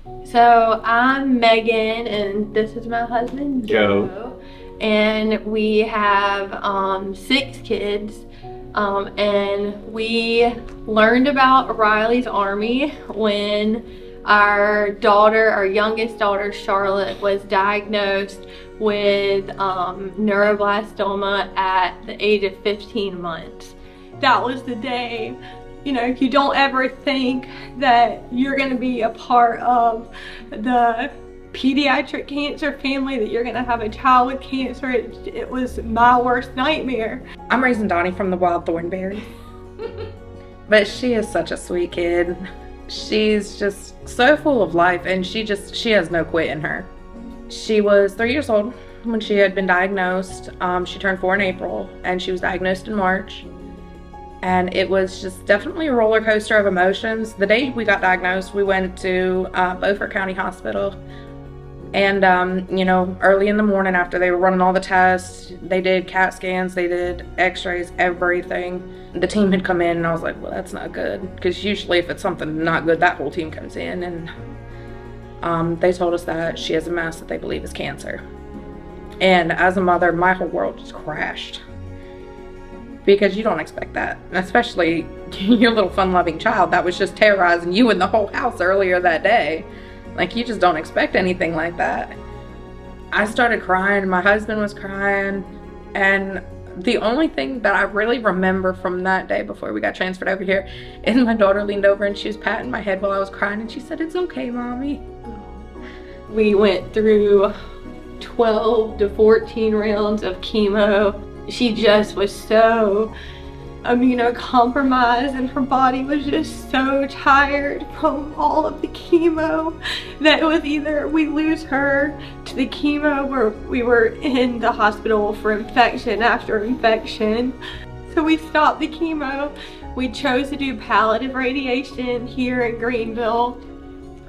So I'm Megan, and this is my husband Joe, and we have 6 kids. And we learned about Riley's Army when our youngest daughter Charlotte, was diagnosed with neuroblastoma at the age of 15 months. That was the day. You don't ever think that you're going to be a part of the pediatric cancer family, that you're going to have a child with cancer. It was my worst nightmare. I'm raising Donnie from the wild thornberry. But she is such a sweet kid. She's just so full of life, and she has no quit in her. She was 3 years old when she had been diagnosed. She turned 4 in April, and she was diagnosed in March. And it was just definitely a roller coaster of emotions. The day we got diagnosed, we went to Beaufort County Hospital. And, early in the morning after they were running all the tests, they did CAT scans, they did x-rays, everything. The team had come in, and I was like, well, that's not good. Because usually if it's something not good, that whole team comes in. And they told us that she has a mass that they believe is cancer. And as a mother, my whole world just crashed. Because you don't expect that, especially your little fun-loving child that was just terrorizing you and the whole house earlier that day. Like, you just don't expect anything like that. I started crying, my husband was crying, and the only thing that I really remember from that day before we got transferred over here is my daughter leaned over and she was patting my head while I was crying, and she said, "It's okay, Mommy." We went through 12 to 14 rounds of chemo. She just was so immunocompromised, and her body was just so tired from all of the chemo that it was either we lose her to the chemo, where we were in the hospital for infection after infection. So we stopped the chemo. We chose to do palliative radiation here in Greenville,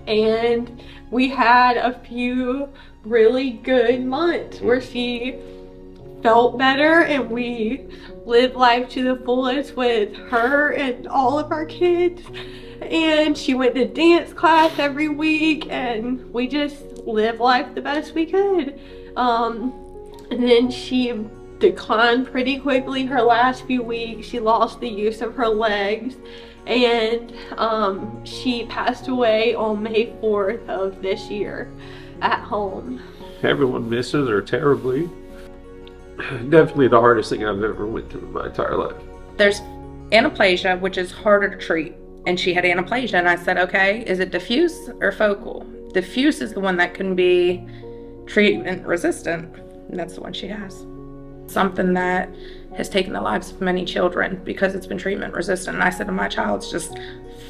and we had a few really good months where she felt better, and we lived life to the fullest with her and all of our kids. And she went to dance class every week, and we just lived life the best we could. And then she declined pretty quickly her last few weeks. She lost the use of her legs, and she passed away on May 4th of this year at home. Everyone misses her terribly. Definitely the hardest thing I've ever went through in my entire life. There's anaplasia, which is harder to treat. And she had anaplasia, and I said, okay, is it diffuse or focal? Diffuse is the one that can be treatment resistant, and that's the one she has. Something that has taken the lives of many children because it's been treatment resistant. And I said, my child's just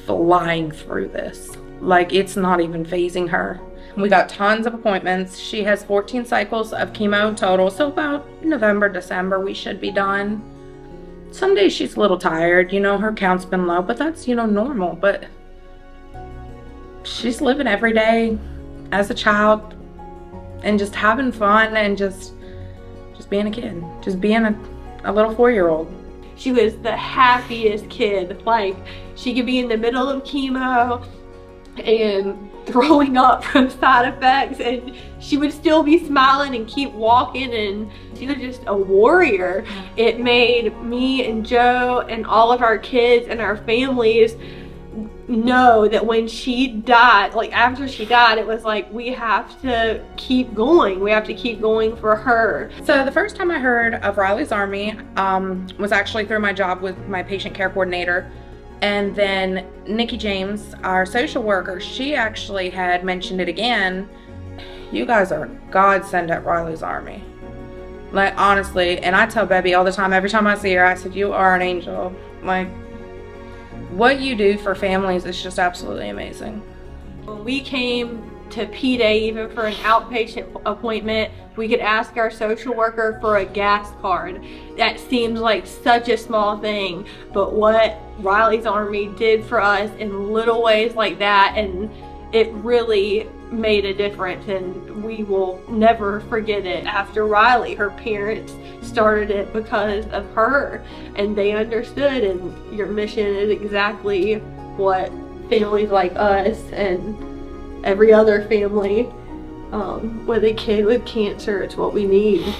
flying through this. Like, it's not even phasing her. We got tons of appointments. She has 14 cycles of chemo total, so about November, December, we should be done. Some days she's a little tired, her count's been low, but that's, normal. But she's living every day as a child and just having fun and just being a kid, just being a little 4-year-old. She was the happiest kid. Like, she could be in the middle of chemo and throwing up from side effects, and she would still be smiling and keep walking, and she was just a warrior. It made me and Joe and all of our kids and our families know that when she died, like after she died, it was like, we have to keep going. We have to keep going for her. So the first time I heard of Riley's Army was actually through my job with my patient care coordinator. And then Nikki James, our social worker, she actually had mentioned it again. You guys are godsend at Riley's Army. Like, honestly, and I tell Bebby all the time, every time I see her, I said, you are an angel. Like, what you do for families is just absolutely amazing. When we came to P-Day, even for an outpatient appointment, we could ask our social worker for a gas card. That seems like such a small thing, but what Riley's Army did for us in little ways like that, and it really made a difference, and we will never forget it. After Riley, her parents started it because of her, and they understood, and your mission is exactly what families like us and every other family with a kid with cancer. It's what we need.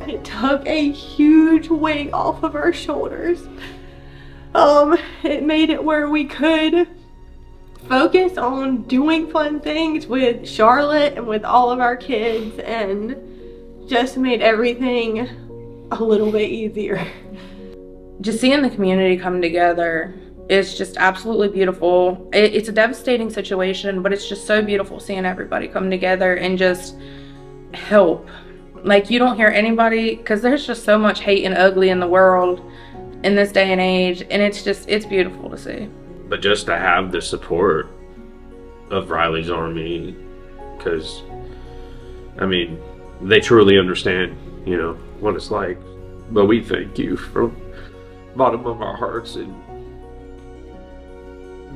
It took a huge weight off of our shoulders. It made it where we could focus on doing fun things with Charlotte and with all of our kids, and just made everything a little bit easier. Just seeing the community come together is just absolutely beautiful. It's a devastating situation, but it's just so beautiful seeing everybody come together and just help. Like, you don't hear anybody, because there's just so much hate and ugly in the world in this day and age, and it's beautiful to see. But just to have the support of Riley's Army, because, I mean, they truly understand, you know, what it's like. But we thank you from the bottom of our hearts, and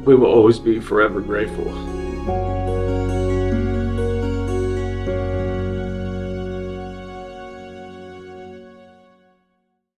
we will always be forever grateful.